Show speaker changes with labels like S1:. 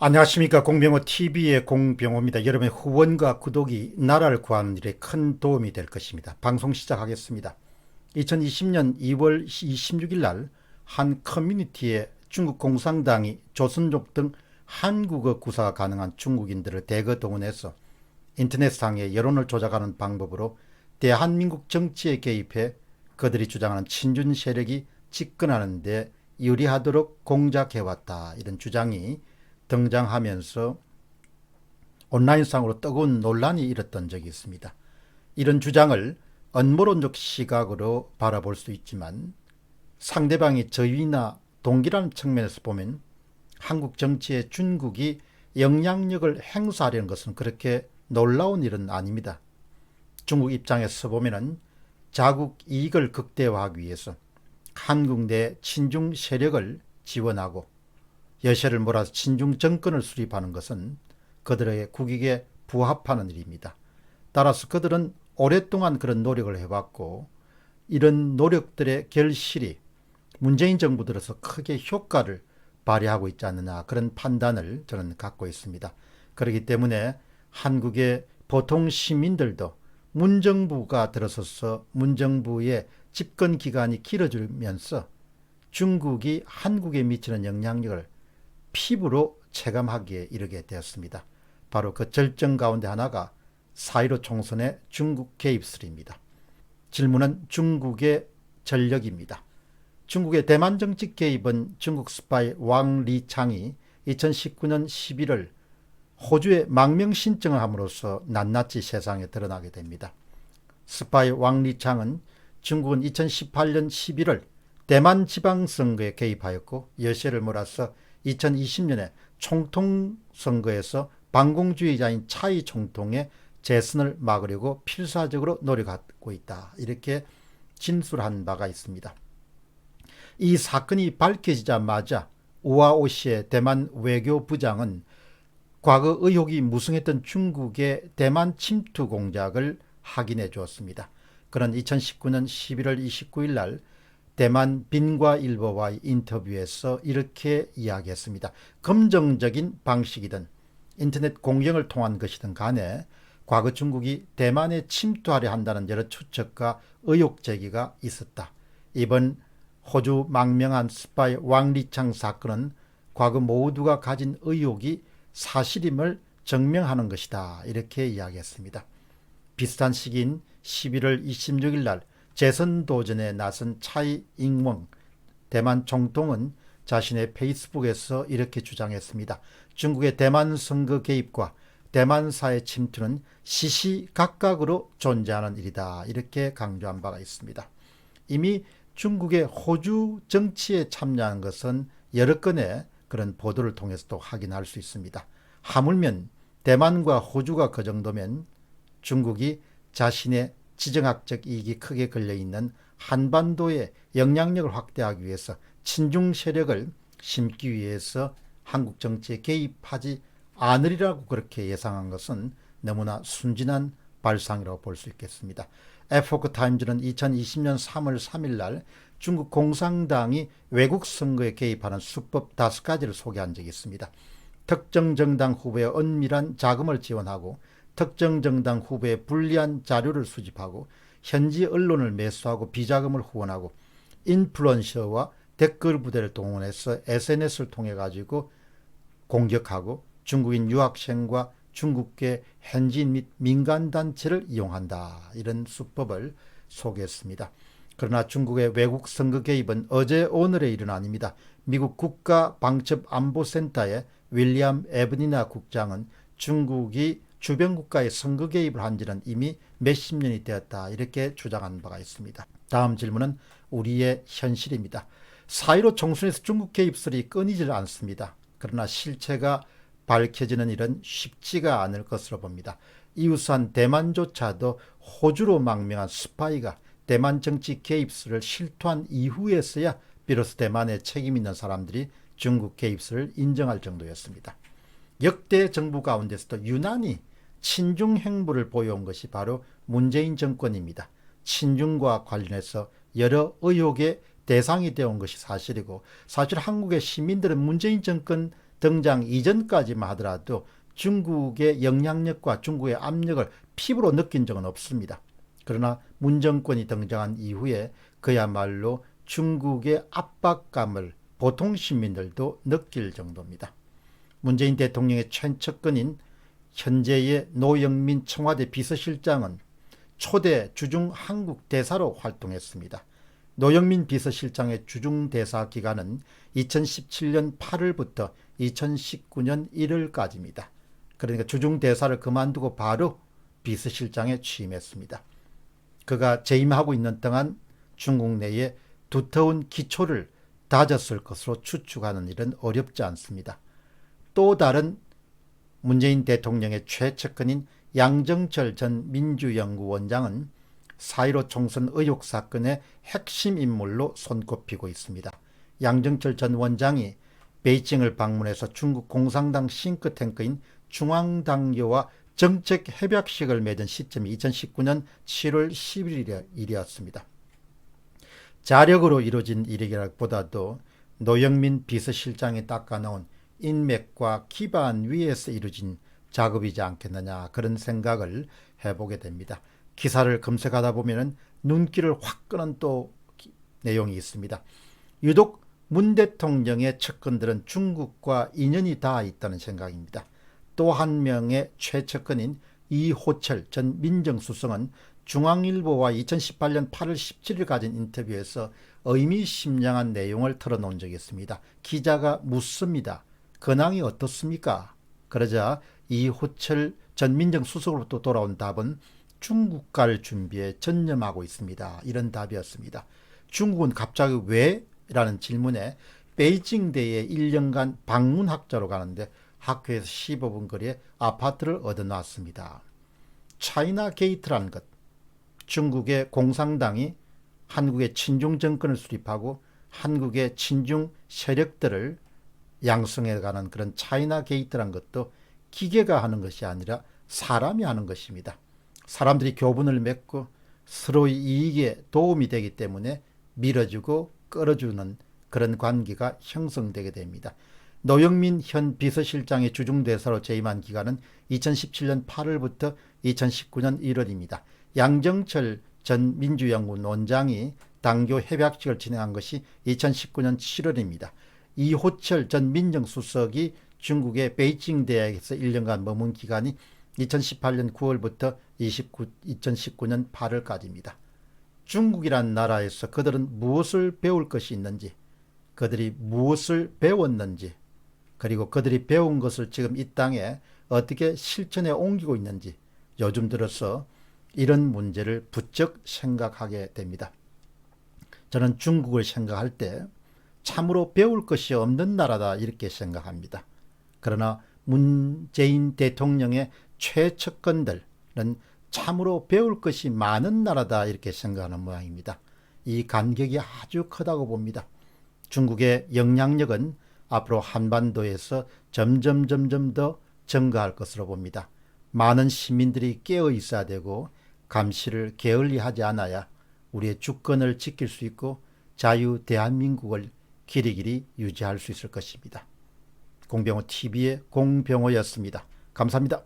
S1: 안녕하십니까. 공병호 TV의 공병호입니다. 여러분의 후원과 구독이 나라를 구하는 일에 큰 도움이 될 것입니다. 방송 시작하겠습니다. 2020년 2월 26일 날 한 커뮤니티에 중국 공산당이 조선족 등 한국어 구사가 가능한 중국인들을 대거 동원해서 인터넷상의 여론을 조작하는 방법으로 대한민국 정치에 개입해 그들이 주장하는 친준 세력이 집권하는 데 유리하도록 공작해왔다, 이런 주장이 등장하면서 온라인상으로 뜨거운 논란이 일었던 적이 있습니다. 이런 주장을 음모론적 시각으로 바라볼 수 있지만 상대방이 저위나 동기라는 측면에서 보면 한국 정치에 중국이 영향력을 행사하려는 것은 그렇게 놀라운 일은 아닙니다. 중국 입장에서 보면 자국 이익을 극대화하기 위해서 한국 내 친중 세력을 지원하고 여세를 몰아서 친중 정권을 수립하는 것은 그들의 국익에 부합하는 일입니다. 따라서 그들은 오랫동안 그런 노력을 해왔고 이런 노력들의 결실이 문재인 정부 들어서 크게 효과를 발휘하고 있지 않느냐, 그런 판단을 저는 갖고 있습니다. 그렇기 때문에 한국의 보통 시민들도 문정부가 들어서서 문정부의 집권 기간이 길어지면서 중국이 한국에 미치는 영향력을 피부로 체감하기에 이르게 되었습니다. 바로 그 절정 가운데 하나가 4.15 총선의 중국 개입설입니다. 질문은 중국의 전력입니다. 중국의 대만 정치 개입은 중국 스파이 왕 리창이 2019년 11월 호주에 망명 신청을 함으로써 낱낱이 세상에 드러나게 됩니다. 스파이 왕 리창은 중국은 2018년 11월 대만 지방선거에 개입하였고 여세를 몰아서 2020년에 총통선거에서 반공주의자인 차이 총통의 재선을 막으려고 필사적으로 노력하고 있다, 이렇게 진술한 바가 있습니다. 이 사건이 밝혀지자마자 우아오시의 대만 외교부장은 과거 의혹이 무성했던 중국의 대만 침투 공작을 확인해 주었습니다. 그는 2019년 11월 29일 날 대만 빈과일보와의 인터뷰에서 이렇게 이야기했습니다. 검정적인 방식이든 인터넷 공경을 통한 것이든 간에 과거 중국이 대만에 침투하려 한다는 여러 추측과 의혹 제기가 있었다. 이번 호주 망명한 스파이 왕리창 사건은 과거 모두가 가진 의혹이 사실임을 증명하는 것이다, 이렇게 이야기했습니다. 비슷한 시기인 11월 26일 날 재선 도전에 나선 차이 잉웡 대만 총통은 자신의 페이스북에서 이렇게 주장했습니다. 중국의 대만 선거 개입과 대만사의 침투는 시시각각으로 존재하는 일이다, 이렇게 강조한 바가 있습니다. 이미 중국의 호주 정치에 참여한 것은 여러 건의 그런 보도를 통해서도 확인할 수 있습니다. 하물며 대만과 호주가 그 정도면 중국이 자신의 지정학적 이익이 크게 걸려있는 한반도의 영향력을 확대하기 위해서 친중 세력을 심기 위해서 한국 정치에 개입하지 않으리라고 그렇게 예상한 것은 너무나 순진한 발상이라고 볼 수 있겠습니다. 에포크 타임즈는 2020년 3월 3일 날 중국 공산당이 외국 선거에 개입하는 수법 5가지를 소개한 적이 있습니다. 특정 정당 후보의 은밀한 자금을 지원하고 특정 정당 후보의 불리한 자료를 수집하고 현지 언론을 매수하고 비자금을 후원하고 인플루언서와 댓글 부대를 동원해서 SNS를 통해 가지고 공격하고 중국인 유학생과 중국계 현지인 및 민간단체를 이용한다, 이런 수법을 소개했습니다. 그러나 중국의 외국 선거 개입은 어제 오늘의 일은 아닙니다. 미국 국가방첩안보센터의 윌리엄 에브니나 국장은 중국이 주변 국가의 선거 개입을 한 지는 이미 몇십 년이 되었다, 이렇게 주장한 바가 있습니다. 다음 질문은 우리의 현실입니다. 4.15 총선에서 중국 개입설이 끊이질 않습니다. 그러나 실체가 밝혀지는 일은 쉽지가 않을 것으로 봅니다. 이웃한 대만조차도 호주로 망명한 스파이가 대만 정치 개입설을 실토한 이후에서야 비로소 대만에 책임 있는 사람들이 중국 개입설을 인정할 정도였습니다. 역대 정부 가운데서도 유난히 친중 행보를 보여온 것이 바로 문재인 정권입니다. 친중과 관련해서 여러 의혹의 대상이 되어온 것이 사실이고, 사실 한국의 시민들은 문재인 정권 등장 이전까지만 하더라도 중국의 영향력과 중국의 압력을 피부로 느낀 적은 없습니다. 그러나 문 정권이 등장한 이후에 그야말로 중국의 압박감을 보통 시민들도 느낄 정도입니다. 문재인 대통령의 최측근인 현재의 노영민 청와대 비서실장은 초대 주중 한국 대사로 활동했습니다. 노영민 비서실장의 주중 대사 기간은 2017년 8월부터 2019년 1월까지입니다. 그러니까 주중 대사를 그만두고 바로 비서실장에 취임했습니다. 그가 재임하고 있는 동안 중국 내에 두터운 기초를 다졌을 것으로 추측하는 일은 어렵지 않습니다. 또 다른 문재인 대통령의 최측근인 양정철 전 민주연구원장은 4.15 총선 의혹 사건의 핵심 인물로 손꼽히고 있습니다. 양정철 전 원장이 베이징을 방문해서 중국 공산당 싱크탱크인 중앙당교와 정책 협약식을 맺은 시점이 2019년 7월 11일이었습니다. 자력으로 이루어진 일이라기보다도 노영민 비서실장이 닦아놓은 인맥과 기반 위에서 이루어진 작업이지 않겠느냐, 그런 생각을 해보게 됩니다. 기사를 검색하다 보면 눈길을 확 끄는 또 내용이 있습니다. 유독 문 대통령의 측근들은 중국과 인연이 닿아 있다는 생각입니다. 또 한 명의 최측근인 이호철 전 민정수석은 중앙일보와 2018년 8월 17일 가진 인터뷰에서 의미심장한 내용을 털어놓은 적이 있습니다. 기자가 묻습니다. 근황이 어떻습니까? 그러자 이호철 전 민정수석으로부터 돌아온 답은 중국 갈 준비에 전념하고 있습니다. 이런 답이었습니다. 중국은 갑자기 왜? 라는 질문에 베이징대에 1년간 방문학자로 가는데 학교에서 15분 거리에 아파트를 얻어놨습니다. 차이나 게이트라는 것, 중국의 공산당이 한국의 친중 정권을 수립하고 한국의 친중 세력들을 양성해가는 그런 차이나 게이트라는 것도 기계가 하는 것이 아니라 사람이 하는 것입니다. 사람들이 교분을 맺고 서로의 이익에 도움이 되기 때문에 밀어주고 끌어주는 그런 관계가 형성되게 됩니다. 노영민 현 비서실장의 주중대사로 재임한 기간은 2017년 8월부터 2019년 1월입니다. 양정철 전 민주연구원 원장이 당교 협약식을 진행한 것이 2019년 7월입니다. 이호철 전 민정수석이 중국의 베이징 대학에서 1년간 머문 기간이 2018년 9월부터 2019년 8월까지입니다. 중국이란 나라에서 그들은 무엇을 배울 것이 있는지, 그들이 무엇을 배웠는지, 그리고 그들이 배운 것을 지금 이 땅에 어떻게 실천해 옮기고 있는지 요즘 들어서 이런 문제를 부쩍 생각하게 됩니다. 저는 중국을 생각할 때 참으로 배울 것이 없는 나라다, 이렇게 생각합니다. 그러나 문재인 대통령의 최측근들은 참으로 배울 것이 많은 나라다, 이렇게 생각하는 모양입니다. 이 간격이 아주 크다고 봅니다. 중국의 영향력은 앞으로 한반도에서 점점 더 증가할 것으로 봅니다. 많은 시민들이 깨어 있어야 되고 감시를 게을리하지 않아야 우리의 주권을 지킬 수 있고 자유 대한민국을 길이길이 유지할 수 있을 것입니다. 공병호 TV의 공병호였습니다. 감사합니다.